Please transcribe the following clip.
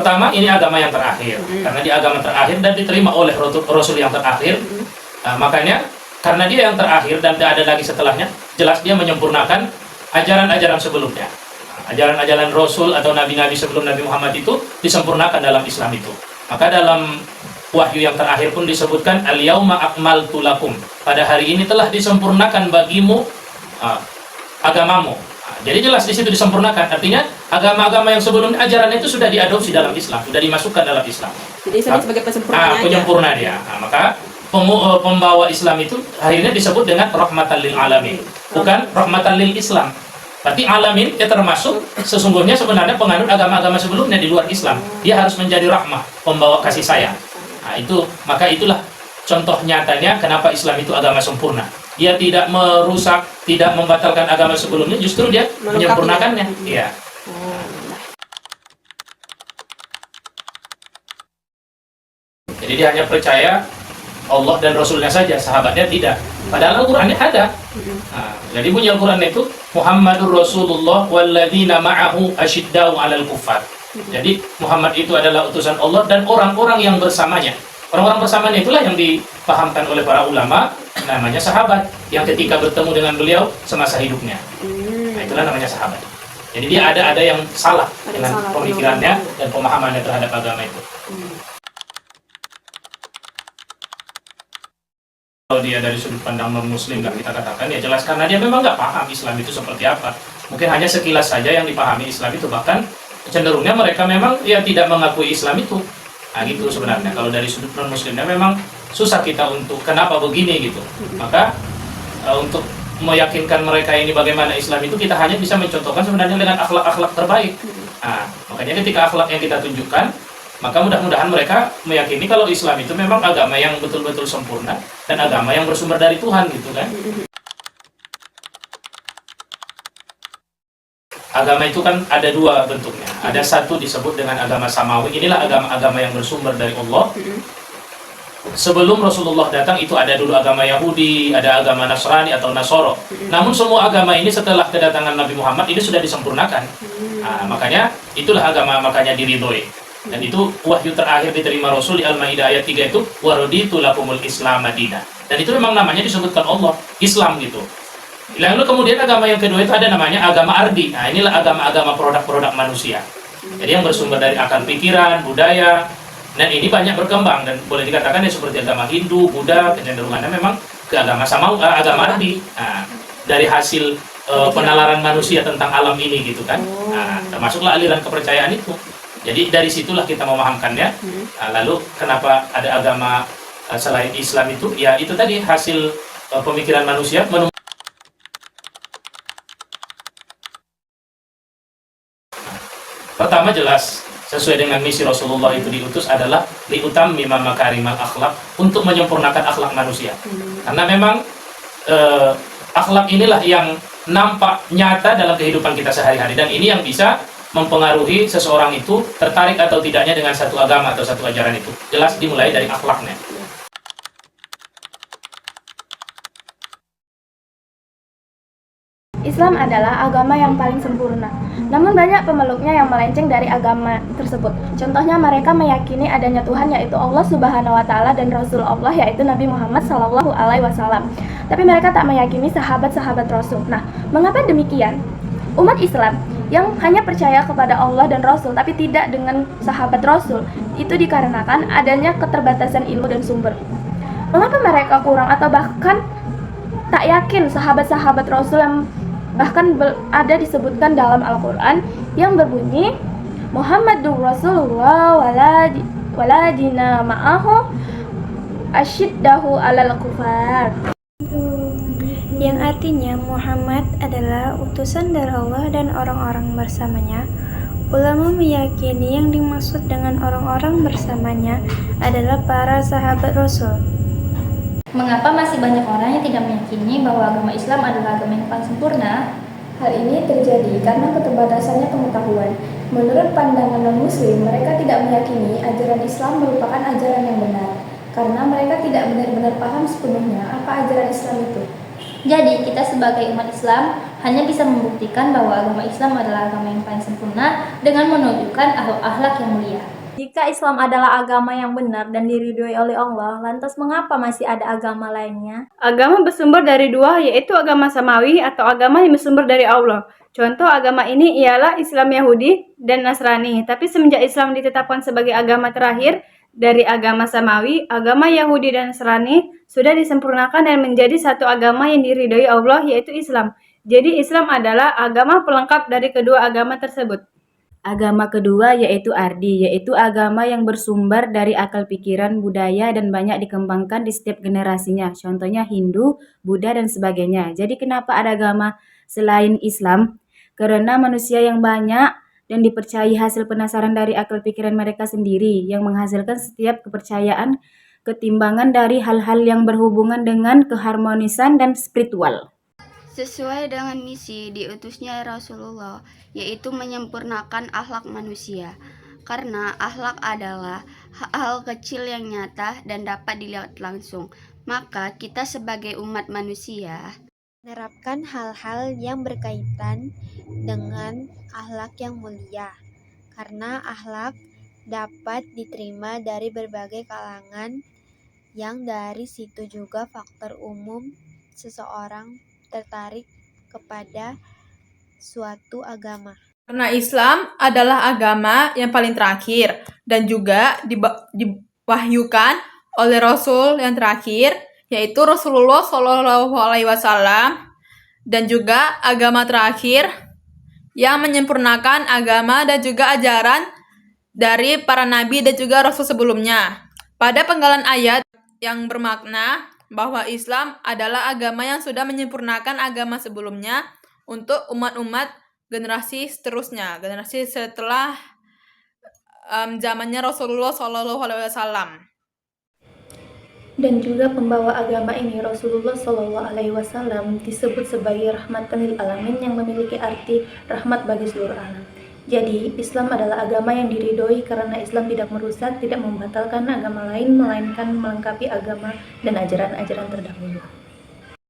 Pertama, ini agama yang terakhir. Karena dia agama terakhir dan diterima oleh Rasul yang terakhir. Makanya, karena dia yang terakhir dan tidak ada lagi setelahnya, jelas dia menyempurnakan ajaran-ajaran sebelumnya. Ajaran-ajaran Rasul atau Nabi-Nabi sebelum Nabi Muhammad itu disempurnakan dalam Islam itu. Maka dalam wahyu yang terakhir pun disebutkan, Al-yauma akmaltu lakum. Pada hari ini telah disempurnakan bagimu agamamu. Jadi jelas di situ disempurnakan. Artinya agama-agama yang sebelumnya ajaran itu sudah diadopsi dalam Islam, sudah dimasukkan dalam Islam. Jadi Islam sebagai penyempurna. Penyempurna dia. Maka pembawa Islam itu akhirnya disebut dengan rahmatan lil alamin, bukan rahmatan lil Islam. Berarti alamin dia termasuk sesungguhnya sebenarnya penganut agama-agama sebelumnya di luar Islam. Dia harus menjadi rahmah, pembawa kasih sayang. Maka itulah contoh nyatanya kenapa Islam itu agama sempurna. Dia tidak merusak, tidak membatalkan agama sebelumnya, justru dia menyempurnakannya. Iya. Jadi dia hanya percaya Allah dan Rasulnya saja, sahabatnya tidak. Padahal Al-Qurannya ada. Jadi bunyi Al-Quran itu Muhammadur Rasulullah walladzina ma'ahu asyiddau 'alal kuffar. Jadi Muhammad itu adalah utusan Allah dan orang-orang yang bersamanya. Orang-orang bersamanya itulah yang dipahamkan oleh para ulama, namanya sahabat, yang ketika bertemu dengan beliau semasa hidupnya. Itulah namanya sahabat. Jadi dia ada yang salah dengan pemikirannya dan pemahamannya terhadap agama itu. Kalau dia dari sudut pandang non-muslim, kita katakan ya jelas karena dia memang nggak paham Islam itu seperti apa. Mungkin hanya sekilas saja yang dipahami Islam itu, bahkan cenderungnya mereka memang ya tidak mengakui Islam itu. Gitu sebenarnya. Kalau dari sudut non-muslimnya memang susah kita untuk kenapa begini gitu. Maka untuk meyakinkan mereka ini bagaimana Islam itu, kita hanya bisa mencontohkan sebenarnya dengan akhlak-akhlak terbaik. Makanya ketika akhlak yang kita tunjukkan, maka mudah-mudahan mereka meyakini kalau Islam itu memang agama yang betul-betul sempurna dan agama yang bersumber dari Tuhan gitu kan. Agama itu kan ada dua bentuknya. Ada satu disebut dengan agama samawi. Inilah agama-agama yang bersumber dari Allah. Sebelum Rasulullah datang itu ada dulu agama Yahudi, ada agama Nasrani atau Nasoro. Namun semua agama ini setelah kedatangan Nabi Muhammad ini sudah disempurnakan. Makanya itulah agama, makanya diridhoi. Dan itu wahyu terakhir diterima Rasul di Al-Maidah ayat 3 itu waraditu lakumul Islam Madinah. Dan itu memang namanya disebutkan Allah, Islam gitu. Lalu kemudian agama yang kedua itu ada namanya agama ardi. Inilah agama-agama produk-produk manusia. Jadi yang bersumber dari akal pikiran, budaya. Dan ini banyak berkembang dan boleh dikatakan ya seperti agama Hindu, Buddha, kecenderungannya memang ke agama agama ardi. Dari hasil penalaran manusia tentang alam ini gitu kan. Termasuklah aliran kepercayaan itu. Jadi dari situlah kita memahamkannya. Lalu kenapa ada agama selain Islam itu? Ya itu tadi hasil pemikiran manusia. Pertama jelas sesuai dengan misi Rasulullah itu diutus adalah liutammima makarimal akhlak, untuk menyempurnakan akhlak manusia. Karena memang akhlak inilah yang nampak nyata dalam kehidupan kita sehari-hari, dan ini yang bisa mempengaruhi seseorang itu tertarik atau tidaknya dengan satu agama atau satu ajaran itu. Jelas dimulai dari akhlaknya. Islam adalah agama yang paling sempurna. Namun banyak pemeluknya yang melenceng dari agama tersebut. Contohnya mereka meyakini adanya Tuhan yaitu Allah Subhanahu wa taala dan Rasul Allah yaitu Nabi Muhammad sallallahu alaihi wasallam. Tapi mereka tak meyakini sahabat-sahabat Rasul. Nah, mengapa demikian? Umat Islam yang hanya percaya kepada Allah dan Rasul tapi tidak dengan sahabat Rasul itu dikarenakan adanya keterbatasan ilmu dan sumber. Mengapa mereka kurang atau bahkan tak yakin sahabat-sahabat Rasul yang bahkan ada disebutkan dalam Al-Quran yang berbunyi Muhammadur Rasulullah waladina ma'ahu asyiddahu alal kufar, yang artinya Muhammad adalah utusan dari Allah dan orang-orang bersamanya. Ulama meyakini yang dimaksud dengan orang-orang bersamanya adalah para sahabat Rasul. Mengapa masih banyak orang yang tidak meyakini bahwa agama Islam adalah agama yang paling sempurna? Hal ini terjadi karena keterbatasannya pengetahuan. Menurut pandangan non-muslim, mereka tidak meyakini ajaran Islam merupakan ajaran yang benar, karena mereka tidak benar-benar paham sepenuhnya apa ajaran Islam itu. Jadi, kita sebagai umat Islam hanya bisa membuktikan bahwa agama Islam adalah agama yang paling sempurna dengan menunjukkan akhlak yang mulia. Jika Islam adalah agama yang benar dan diridhoi oleh Allah, lantas mengapa masih ada agama lainnya? Agama bersumber dari dua, yaitu agama samawi atau agama yang bersumber dari Allah. Contoh agama ini ialah Islam Yahudi dan Nasrani. Tapi semenjak Islam ditetapkan sebagai agama terakhir dari agama samawi, agama Yahudi dan Nasrani sudah disempurnakan dan menjadi satu agama yang diridhoi Allah, yaitu Islam. Jadi Islam adalah agama pelengkap dari kedua agama tersebut. Agama kedua yaitu Ardi, yaitu agama yang bersumber dari akal pikiran, budaya, dan banyak dikembangkan di setiap generasinya. Contohnya Hindu, Buddha, dan sebagainya. Jadi kenapa ada agama selain Islam? Karena manusia yang banyak dan dipercayai hasil penasaran dari akal pikiran mereka sendiri yang menghasilkan setiap kepercayaan ketimbangan dari hal-hal yang berhubungan dengan keharmonisan dan spiritual. Sesuai dengan misi diutusnya Rasulullah, yaitu menyempurnakan akhlak manusia. Karena akhlak adalah hal kecil yang nyata dan dapat dilihat langsung. Maka kita sebagai umat manusia menerapkan hal-hal yang berkaitan dengan akhlak yang mulia. Karena akhlak dapat diterima dari berbagai kalangan, yang dari situ juga faktor umum seseorang tertarik kepada suatu agama. Karena Islam adalah agama yang paling terakhir dan juga diwahyukan oleh Rasul yang terakhir, yaitu Rasulullah SAW, dan juga agama terakhir yang menyempurnakan agama dan juga ajaran dari para nabi dan juga Rasul sebelumnya. Pada penggalan ayat yang bermakna bahwa Islam adalah agama yang sudah menyempurnakan agama sebelumnya untuk umat-umat generasi seterusnya, generasi setelah zamannya Rasulullah SAW. Dan juga pembawa agama ini, Rasulullah SAW, disebut sebagai rahmatan lil alamin yang memiliki arti rahmat bagi seluruh alam. Jadi, Islam adalah agama yang diridhoi karena Islam tidak merusak, tidak membatalkan agama lain, melainkan melengkapi agama dan ajaran-ajaran terdahulu.